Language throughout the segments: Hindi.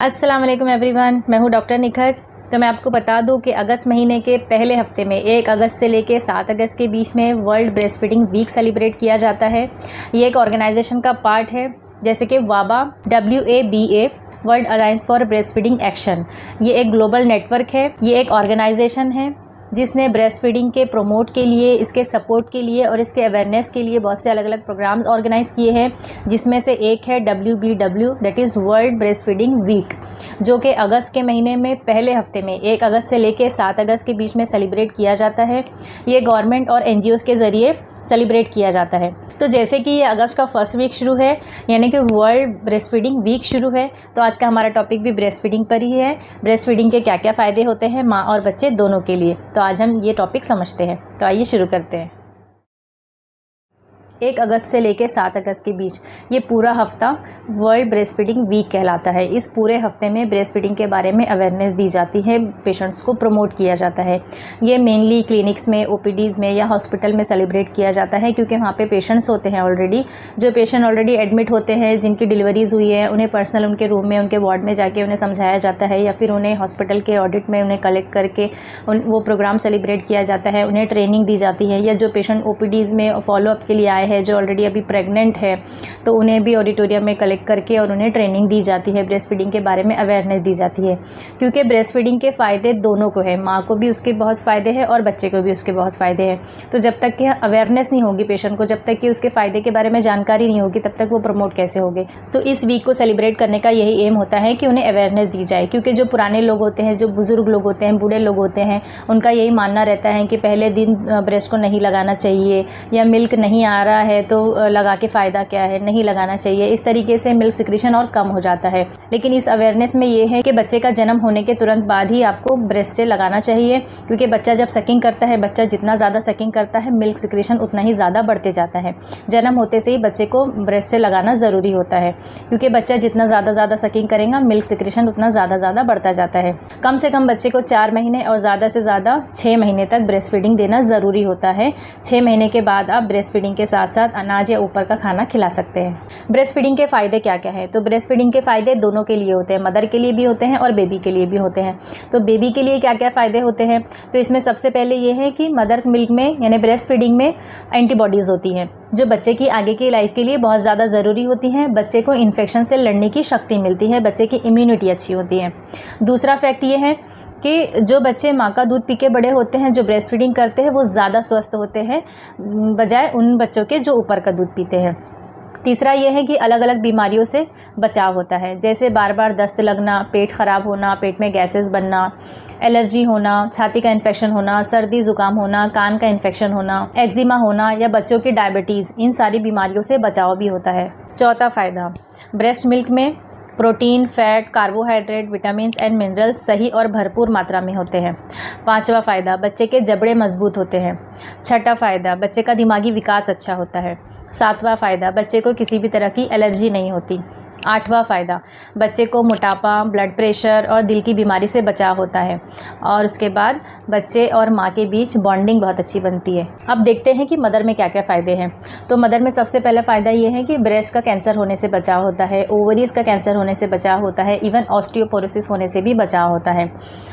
अस्सलाम वालेकुम एवरीवन, मैं हूँ डॉक्टर निखत। तो मैं आपको बता दूं कि अगस्त महीने के पहले हफ्ते में 1 अगस्त से लेके 7 अगस्त के बीच में world breast feeding week celebrate किया जाता है। ये एक ऑर्गेनाइजेशन का पार्ट है, जैसे कि Baba WABA world alliance for breast feeding action. ये एक ग्लोबल नेटवर्क है, ये एक ऑर्गेनाइजेशन है जिसने ब्रेस्ट फीडिंग के प्रमोट के लिए, इसके सपोर्ट के लिए और इसके अवेयरनेस के लिए बहुत से अलग अलग प्रोग्राम्स ऑर्गेनाइज़ किए हैं, जिसमें से एक है WBW, that is world breast feeding week, जो कि अगस्त के महीने में पहले हफ्ते में 1 अगस्त से लेकर 7 अगस्त के बीच में सेलिब्रेट किया जाता है। ये गवर्नमेंट और NGOs के ज़रिए सेलिब्रेट किया जाता है। तो जैसे कि ये अगस्त का फर्स्ट वीक शुरू है, यानी कि वर्ल्ड ब्रेस्ट फीडिंग वीक शुरू है, तो आज का हमारा टॉपिक भी ब्रेस्ट फीडिंग पर ही है। ब्रेस्ट फीडिंग के क्या क्या फ़ायदे होते हैं माँ और बच्चे दोनों के लिए, तो आज हम ये टॉपिक समझते हैं। तो आइए शुरू करते हैं। 1 अगस्त से लेकर 7 अगस्त के बीच ये पूरा हफ्ता वर्ल्ड ब्रेस्ट फीडिंग वीक कहलाता है। इस पूरे हफ्ते में ब्रेस्ट फीडिंग के बारे में अवेयरनेस दी जाती है, पेशेंट्स को प्रमोट किया जाता है। ये मेनली क्लिनिक्स में, OPDs में या हॉस्पिटल में सेलिब्रेट किया जाता है, क्योंकि वहाँ पे पेशेंट्स होते हैं ऑलरेडी, जो पेशेंट ऑलरेडी एडमिट होते हैं, जिनकी डिलीवरीज़ हुई है, उन्हें पर्सनल उनके रूम में, उनके वार्ड में जाके उन्हें समझाया जाता है, या फिर उन्हें हॉस्पिटल के ऑडिट में उन्हें कलेक्ट करके वो प्रोग्राम सेलिब्रेट किया जाता है। उन्हें ट्रेनिंग दी जाती है, या जो पेशेंट OPDs में फॉलोअप के लिए आए हैं, जो ऑलरेडी अभी प्रेग्नेंट है, तो उन्हें भी ऑडिटोरियम में कलेक्ट करके और उन्हें ट्रेनिंग दी जाती है, ब्रेस्ट फीडिंग के बारे में अवेयरनेस दी जाती है। क्योंकि ब्रेस्ट फीडिंग के फ़ायदे दोनों को है, माँ को भी उसके बहुत फ़ायदे हैं और बच्चे को भी उसके बहुत फ़ायदे हैं। तो जब तक कि अवेयरनेस नहीं होगी पेशेंट को, जब तक कि उसके फ़ायदे के बारे में जानकारी नहीं होगी, तब तक वो प्रमोट कैसे होंगे। तो इस वीक को सेलिब्रेट करने का यही एम होता है कि उन्हें अवेयरनेस दी जाए, क्योंकि जो पुराने लोग होते हैं, जो बुज़ुर्ग लोग होते हैं, बूढ़े लोग होते हैं, उनका यही मानना रहता है कि पहले दिन ब्रेस्ट को नहीं लगाना चाहिए, या मिल्क नहीं आ रहा है तो लगा के फ़ायदा क्या है, नहीं लगाना चाहिए। इस तरीके से मिल्क सिक्रीशन और कम हो जाता है। लेकिन इस अवेयरनेस में ये है कि बच्चे का जन्म होने के तुरंत बाद ही आपको ब्रेस्ट से लगाना चाहिए, क्योंकि बच्चा जब सकिंग करता है, बच्चा जितना ज़्यादा सकिंग करता है, मिल्क सिक्रीशन उतना ही ज़्यादा बढ़ते जाता है। जन्म होते से ही बच्चे को ब्रेस्ट से लगाना ज़रूरी होता है, क्योंकि बच्चा जितना ज़्यादा सकिंग करेगा, मिल्क सिक्रीशन उतना ज़्यादा बढ़ता जाता है। कम से कम बच्चे को 4 महीने और ज़्यादा से ज़्यादा 6 महीने तक ब्रेस्ट फीडिंग देना ज़रूरी होता है। 6 महीने के बाद आप ब्रेस्ट फीडिंग के साथ साथ अनाज या ऊपर का खाना खिला सकते हैं। ब्रेस्ट फीडिंग के फ़ायदे क्या क्या है? तो ब्रेस्ट फीडिंग के फ़ायदे दोनों के लिए होते हैं, मदर के लिए भी होते हैं और बेबी के लिए भी होते हैं। तो बेबी के लिए क्या क्या फ़ायदे होते हैं? तो इसमें सबसे पहले ये है कि मदर मिल्क में, यानी ब्रेस्ट फीडिंग में एंटीबॉडीज़ होती हैं, जो बच्चे की आगे की लाइफ के लिए बहुत ज़्यादा ज़रूरी होती हैं। बच्चे को इन्फेक्शन से लड़ने की शक्ति मिलती है, बच्चे की इम्यूनिटी अच्छी होती है। दूसरा फैक्ट ये है कि जो बच्चे माँ का दूध पी के बड़े होते हैं, जो ब्रेस्ट फीडिंग करते हैं, वो ज़्यादा स्वस्थ होते हैं बजाय उन बच्चों के जो ऊपर का दूध पीते हैं। तीसरा ये है कि अलग अलग बीमारियों से बचाव होता है, जैसे बार बार दस्त लगना, पेट ख़राब होना, पेट में गैसेस बनना, एलर्जी होना, छाती का इन्फेक्शन होना, सर्दी ज़ुकाम होना, कान का इन्फेक्शन होना, एक्जिमा होना या बच्चों की डायबिटीज़, इन सारी बीमारियों से बचाव भी होता है। चौथा फ़ायदा, ब्रेस्ट मिल्क में protein, fat, carbohydrate, vitamins and minerals सही और भरपूर मात्रा में होते हैं। पांचवा फ़ायदा, बच्चे के जबड़े मजबूत होते हैं। छठा फ़ायदा, बच्चे का दिमागी विकास अच्छा होता है। सातवां फ़ायदा, बच्चे को किसी भी तरह की एलर्जी नहीं होती। आठवां फ़ायदा, बच्चे को मोटापा, ब्लड प्रेशर और दिल की बीमारी से बचाव होता है। और उसके बाद बच्चे और माँ के बीच बॉन्डिंग बहुत अच्छी बनती है। अब देखते हैं कि मदर में क्या क्या फ़ायदे हैं। तो मदर में सबसे पहला फ़ायदा ये है कि ब्रेस्ट का कैंसर होने से बचाव होता है, ओवरीज़ का कैंसर होने से बचाव होता है, इवन ऑस्टियोपोरोसिस होने से भी बचाव होता है।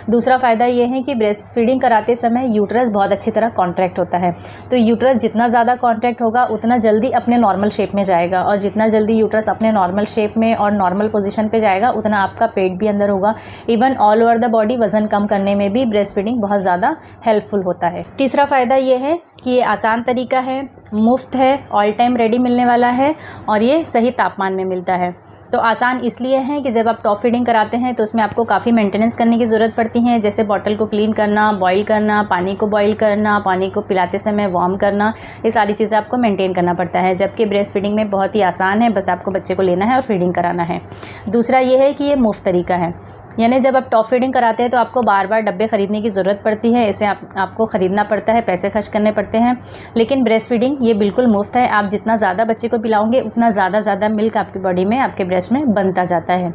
दूसरा फ़ायदा ये है कि ब्रेस्ट फीडिंग कराते समय यूट्रस बहुत अच्छी तरह कॉन्ट्रैक्ट होता है। तो यूट्रस जितना ज़्यादा कॉन्ट्रैक्ट होगा, उतना जल्दी अपने नॉर्मल शेप में जाएगा, और जितना जल्दी यूट्रस अपने नॉर्मल शेप में और नॉर्मल पोजीशन पे जाएगा, उतना आपका पेट भी अंदर होगा। Even all over the body वज़न कम करने में भी ब्रेस्ट फीडिंग बहुत ज़्यादा हेल्पफुल होता है। तीसरा फ़ायदा ये है कि ये आसान तरीका है, मुफ्त है, ऑल टाइम रेडी मिलने वाला है, और ये सही तापमान में मिलता है। तो आसान इसलिए है कि जब आप टॉप फीडिंग कराते हैं तो उसमें आपको काफ़ी मेंटेनेंस करने की ज़रूरत पड़ती है, जैसे बॉटल को क्लीन करना, बॉईल करना, पानी को बॉईल करना, पानी को पिलाते समय वार्म करना, ये सारी चीज़ें आपको मेंटेन करना पड़ता है। जबकि ब्रेस्ट फीडिंग में बहुत ही आसान है, बस आपको बच्चे को लेना है और फीडिंग कराना है। दूसरा ये है कि ये मुफ्त तरीका है, यानी जब आप टॉप फीडिंग कराते हैं तो आपको बार बार डब्बे ख़रीदने की ज़रूरत पड़ती है, इसे आपको ख़रीदना पड़ता है, पैसे खर्च करने पड़ते हैं। लेकिन ब्रेस्ट फीडिंग ये बिल्कुल मुफ्त है। आप जितना ज़्यादा बच्चे को पिलाओगे, उतना ज़्यादा मिल्क आपकी बॉडी में, आपके ब्रेस्ट में बनता जाता है।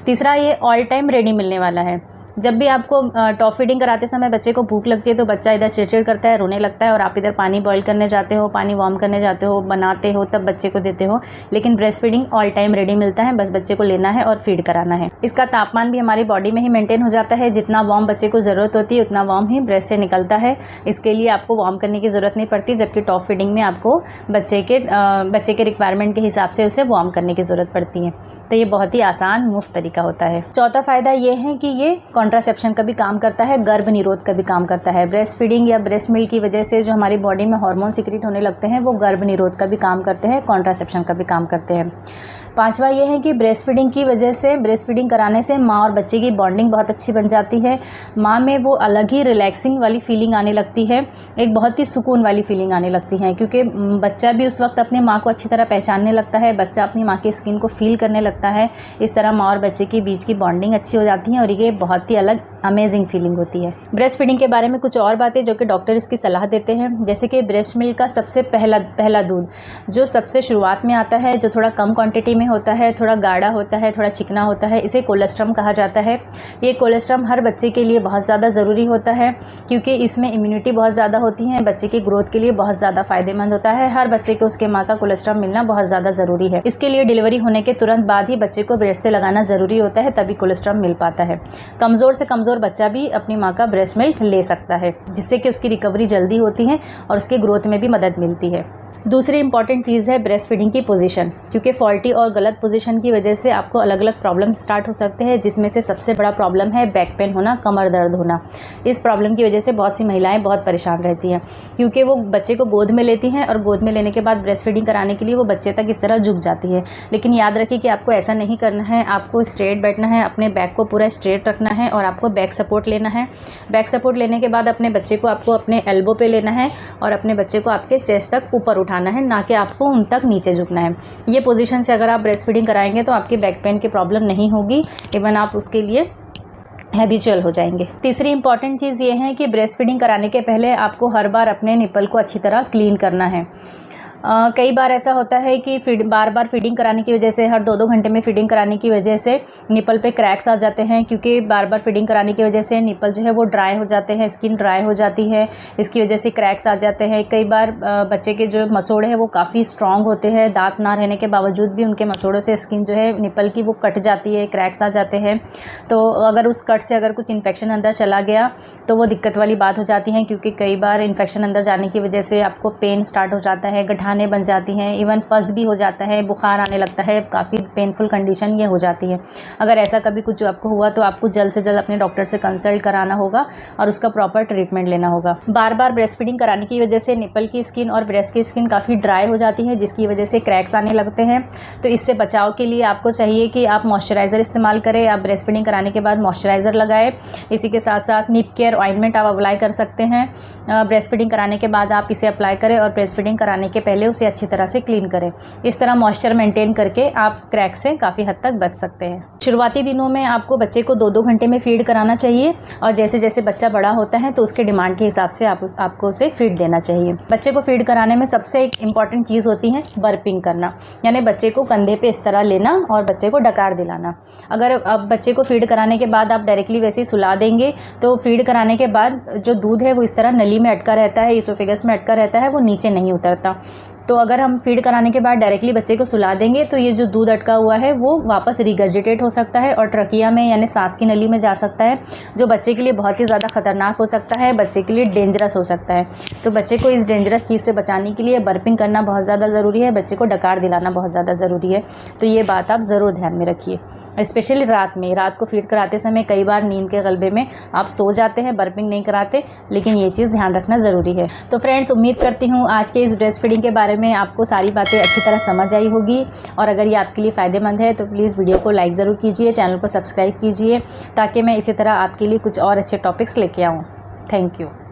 तीसरा, ये ऑल टाइम रेडी मिलने वाला है। जब भी आपको टॉप फीडिंग कराते समय बच्चे को भूख लगती है तो बच्चा इधर चिड़चिड़ करता है, रोने लगता है, और आप इधर पानी बॉईल करने जाते हो, पानी वार्म करने जाते हो, बनाते हो, तब बच्चे को देते हो। लेकिन breast feeding all time ready मिलता है, बस बच्चे को लेना है और फीड कराना है। इसका तापमान भी हमारी बॉडी में ही मेंटेन हो जाता है, जितना वार्म बच्चे को ज़रूरत होती है उतना वार्म ही ब्रेस्ट से निकलता है। इसके लिए आपको वार्म करने की ज़रूरत नहीं पड़ती, जबकि टॉप फीडिंग में आपको बच्चे के रिक्वायरमेंट के हिसाब से उसे वार्म करने की ज़रूरत पड़ती है। तो ये बहुत ही आसान मुफ्त तरीका होता है। चौथा फ़ायदा ये है कि ये कॉन्ट्रासेप्शन का भी काम करता है, गर्भ निरोध का भी काम करता है। ब्रेस्ट फीडिंग या ब्रेस्ट मिल्क की वजह से जो हमारी बॉडी में हार्मोन सीक्रेट होने लगते हैं वो गर्भ निरोध का भी काम करते हैं, कॉन्ट्रासेप्शन का भी काम करते हैं। पांचवा ये है कि ब्रेस्ट फीडिंग की वजह से, ब्रेस्ट फीडिंग कराने से माँ और बच्चे की बॉन्डिंग बहुत अच्छी बन जाती है। माँ में वो अलग ही रिलैक्सिंग वाली फीलिंग आने लगती है, एक बहुत ही सुकून वाली फीलिंग आने लगती है, क्योंकि बच्चा भी उस वक्त अपने माँ को अच्छी तरह पहचानने लगता है, बच्चा अपनी माँ की स्किन को फील करने लगता है। इस तरह माँ और बच्चे के बीच की बॉन्डिंग अच्छी हो जाती है और ये बहुत ही अलग अमेजिंग फीलिंग होती है। ब्रेस्ट फीडिंग के बारे में कुछ और बातें जो कि डॉक्टर इसकी सलाह देते हैं, जैसे कि ब्रेस्ट मिल्क का सबसे पहला दूध जो सबसे शुरुआत में आता है, जो थोड़ा कम क्वांटिटी में होता है, थोड़ा गाढ़ा होता है, थोड़ा चिकना होता है, इसे कोलेस्ट्रम कहा जाता है। ये कोलेस्ट्रम हर बच्चे के लिए बहुत ज़्यादा ज़रूरी होता है, क्योंकि इसमें इम्यूनिटी बहुत ज़्यादा होती है, बच्चे की ग्रोथ के लिए बहुत ज़्यादा फ़ायदेमंद होता है। हर बच्चे को उसके माँ का कोलेस्ट्रम मिलना बहुत ज़्यादा ज़रूरी है। इसके लिए डिलीवरी होने के तुरंत बाद ही बच्चे को ब्रेस्ट से लगाना ज़रूरी होता है, तभी कोलेस्ट्रम मिल पाता है। कमज़ोर से कमज़ोर बच्चा भी अपनी माँ का ब्रेस्ट मिल्क ले सकता है, जिससे कि उसकी रिकवरी जल्दी होती है और उसके ग्रोथ में भी मदद मिलती है। दूसरी इंपॉर्टेंट चीज़ है ब्रेस्ट फीडिंग की पोजीशन, क्योंकि फॉल्टी और गलत पोजीशन की वजह से आपको अलग अलग प्रॉब्लम्स स्टार्ट हो सकते हैं, जिसमें से सबसे बड़ा प्रॉब्लम है बैक पेन होना, कमर दर्द होना। इस प्रॉब्लम की वजह से बहुत सी महिलाएं बहुत परेशान रहती हैं, क्योंकि वो बच्चे को गोद में लेती हैं और गोद में लेने के बाद ब्रेस्ट फीडिंग कराने के लिए वो बच्चे तक इस तरह झुक जाती है। लेकिन याद रखिए कि आपको ऐसा नहीं करना है, आपको स्ट्रेट बैठना है, अपने बैक को पूरा स्ट्रेट रखना है और आपको बैक सपोर्ट लेना है। बैक सपोर्ट लेने के बाद अपने बच्चे को आपको अपने एल्बो पे लेना है और अपने बच्चे को आपके चेस्ट तक ऊपर उठाना है, ना कि आपको उन तक नीचे झुकना है। ये पोजीशन से अगर आप ब्रेस्ट फीडिंग कराएंगे तो आपकी बैक पेन की प्रॉब्लम नहीं होगी, इवन आप उसके लिए हैबिचुअल हो जाएंगे। तीसरी इंपॉर्टेंट चीज़ ये है कि ब्रेस्ट फीडिंग कराने के पहले आपको हर बार अपने निप्पल को अच्छी तरह क्लीन करना है। कई बार ऐसा होता है कि बार बार फीडिंग कराने की वजह से, हर 2-2 घंटे में फीडिंग कराने की वजह से निपल पे क्रैक्स आ जाते हैं, क्योंकि बार बार फीडिंग कराने की वजह से निपल जो है वो ड्राई हो जाते हैं, स्किन ड्राई हो जाती है, इसकी वजह से क्रैक्स आ जाते हैं। कई बार बच्चे के जो मसोड़े हैं वो काफ़ी स्ट्रॉन्ग होते हैं, दांत ना रहने के बावजूद भी उनके मसोड़ों से स्किन जो है निपल की वो कट जाती है, क्रैक्स आ जाते हैं। तो अगर उस कट से अगर कुछ इन्फेक्शन अंदर चला गया तो वो दिक्कत वाली बात हो जाती है, क्योंकि कई बार इन्फेक्शन अंदर जाने की वजह से आपको पेन स्टार्ट हो जाता है, गठाने बन जाती हैं, इवन पस भी हो जाता है, बुखार आने लगता है, काफ़ी पेनफुल कंडीशन ये हो जाती है। अगर ऐसा कभी कुछ आपको हुआ तो आपको जल्द से जल्द अपने डॉक्टर से कंसल्ट कराना होगा और उसका प्रॉपर ट्रीटमेंट लेना होगा। बार बार ब्रेस्ट फीडिंग कराने की वजह से निपल की स्किन और ब्रेस्ट की स्किन काफ़ी ड्राई हो जाती है, जिसकी वजह से क्रैक्स आने लगते हैं। तो इससे बचाव के लिए आपको चाहिए कि आप मॉइस्चराइज़र इस्तेमाल करें। आप ब्रेस्ट फीडिंग कराने के बाद मॉइस्चराइज़र लगाएं। इसी के साथ साथ निप केयर ऑइंटमेंट आप अप्लाई कर सकते हैं। ब्रेस्ट फीडिंग कराने के बाद आप इसे अप्लाई करें और ब्रेस्ट फीडिंग कराने के पहले उसे अच्छी तरह से क्लीन करें। इस तरह मॉइस्चर मेंटेन करके आप क्रैक से काफ़ी हद तक बच सकते हैं। शुरुआती दिनों में आपको बच्चे को 2-2 घंटे में फीड कराना चाहिए और जैसे जैसे बच्चा बड़ा होता है तो उसके डिमांड के हिसाब से आपको उसे फीड देना चाहिए। बच्चे को फीड कराने में सबसे एक इम्पॉर्टेंट चीज़ होती है बर्पिंग करना, यानी बच्चे को कंधे पे इस तरह लेना और बच्चे को डकार दिलाना। अगर अब बच्चे को फीड कराने के बाद आप डायरेक्टली वैसे ही सुला देंगे तो फीड कराने के बाद जो दूध है वो इस तरह नली में अटका रहता है, इसोफेगस में अटका रहता है, वो नीचे नहीं उतरता। तो अगर हम फीड कराने के बाद डायरेक्टली बच्चे को सुला देंगे तो ये जो दूध अटका हुआ है वो वापस रिगर्जिटेट हो सकता है और ट्रकिया में यानी सांस की नली में जा सकता है, जो बच्चे के लिए बहुत ही ज़्यादा खतरनाक हो सकता है, बच्चे के लिए डेंजरस हो सकता है। तो बच्चे को इस डेंजरस चीज़ से बचाने के लिए बर्पिंग करना बहुत ज़्यादा ज़रूरी है, बच्चे को डकार दिलाना बहुत ज़्यादा ज़रूरी है। तो ये बात आप ज़रूर ध्यान में रखिए, स्पेशली रात को फीड कराते समय कई बार नींद के गलबे में आप सो जाते हैं, बर्पिंग नहीं कराते, लेकिन ये चीज़ ध्यान रखना ज़रूरी है। तो फ्रेंड्स, उम्मीद करती हूँ आज के इस ब्रेस्ट फीडिंग के बारे में आपको सारी बातें अच्छी तरह समझ आई होगी, और अगर ये आपके लिए फ़ायदेमंद है तो प्लीज़ वीडियो को लाइक ज़रूर कीजिए, चैनल को सब्सक्राइब कीजिए, ताकि मैं इसी तरह आपके लिए कुछ और अच्छे टॉपिक्स लेके आऊँ। Thank you.